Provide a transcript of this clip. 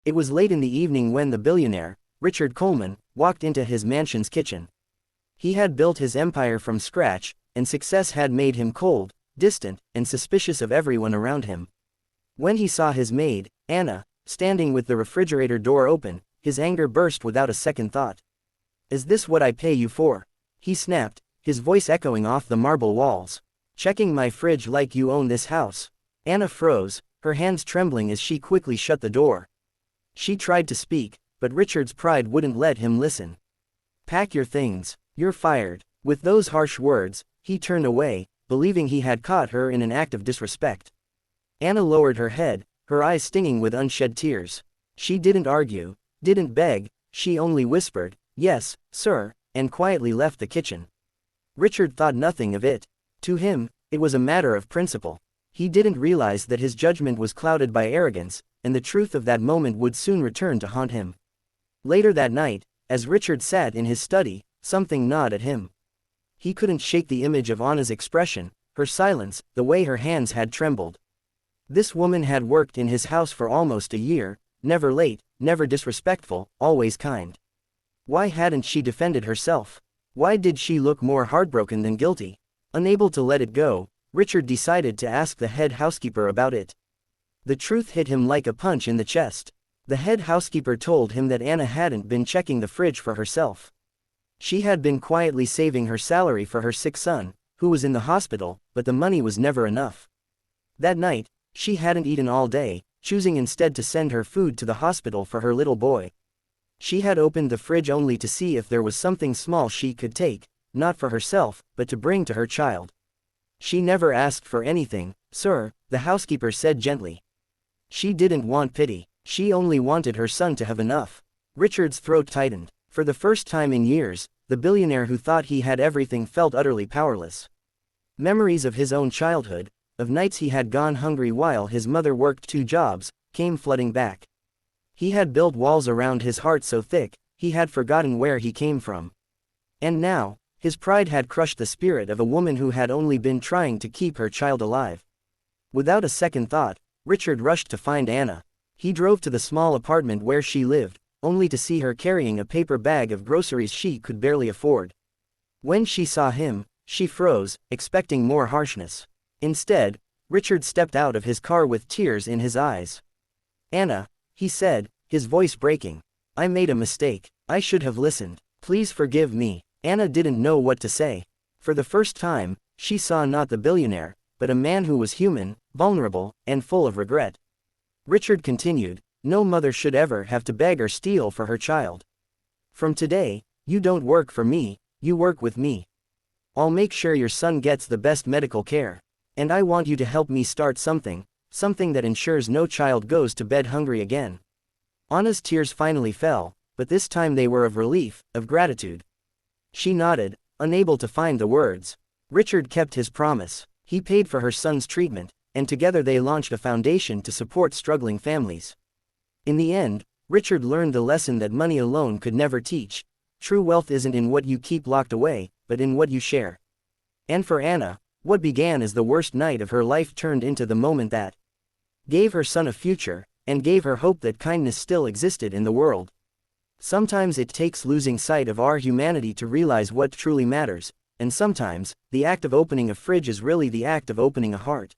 It was late in the evening when the billionaire, Richard Coleman, walked into his mansion's kitchen. He had built his empire from scratch, and success had made him cold, distant, and suspicious of everyone around him. When he saw his maid, Anna, standing with the refrigerator door open, his anger burst without a second thought. "Is this what I pay you for?" he snapped, his voice echoing off the marble walls. "Checking my fridge like you own this house." Anna froze, her hands trembling as she quickly shut the door. She tried to speak, but Richard's pride wouldn't let him listen. "Pack your things, you're fired." With those harsh words, he turned away, believing he had caught her in an act of disrespect. Anna lowered her head, her eyes stinging with unshed tears. She didn't argue, didn't beg, she only whispered, "Yes, sir," and quietly left the kitchen. Richard thought nothing of it. To him, it was a matter of principle. He didn't realize that his judgment was clouded by arrogance, and the truth of that moment would soon return to haunt him. Later that night, as Richard sat in his study, something gnawed at him. He couldn't shake the image of Anna's expression, her silence, the way her hands had trembled. This woman had worked in his house for almost a year, never late, never disrespectful, always kind. Why hadn't she defended herself? Why did she look more heartbroken than guilty? Unable to let it go, Richard decided to ask the head housekeeper about it. The truth hit him like a punch in the chest. The head housekeeper told him that Anna hadn't been checking the fridge for herself. She had been quietly saving her salary for her sick son, who was in the hospital, but the money was never enough. That night, she hadn't eaten all day, choosing instead to send her food to the hospital for her little boy. She had opened the fridge only to see if there was something small she could take, not for herself, but to bring to her child. "She never asked for anything, sir," the housekeeper said gently. "She didn't want pity, she only wanted her son to have enough." Richard's throat tightened. For the first time in years, the billionaire who thought he had everything felt utterly powerless. Memories of his own childhood, of nights he had gone hungry while his mother worked 2 jobs, came flooding back. He had built walls around his heart so thick, he had forgotten where he came from. And now, his pride had crushed the spirit of a woman who had only been trying to keep her child alive. Without a second thought, Richard rushed to find Anna. He drove to the small apartment where she lived, only to see her carrying a paper bag of groceries she could barely afford. When she saw him, she froze, expecting more harshness. Instead, Richard stepped out of his car with tears in his eyes. "Anna," he said, his voice breaking. "I made a mistake. I should have listened. Please forgive me." Anna didn't know what to say. For the first time, she saw not the billionaire, but a man who was human, vulnerable, and full of regret. Richard continued, "No mother should ever have to beg or steal for her child. From today, you don't work for me, you work with me. I'll make sure your son gets the best medical care. And I want you to help me start something that ensures no child goes to bed hungry again." Anna's tears finally fell, but this time they were of relief, of gratitude. She nodded, unable to find the words. Richard kept his promise. He paid for her son's treatment, and together they launched a foundation to support struggling families. In the end, Richard learned the lesson that money alone could never teach. True wealth isn't in what you keep locked away, but in what you share. And for Anna, what began as the worst night of her life turned into the moment that gave her son a future, and gave her hope that kindness still existed in the world. Sometimes it takes losing sight of our humanity to realize what truly matters, and sometimes, the act of opening a fridge is really the act of opening a heart.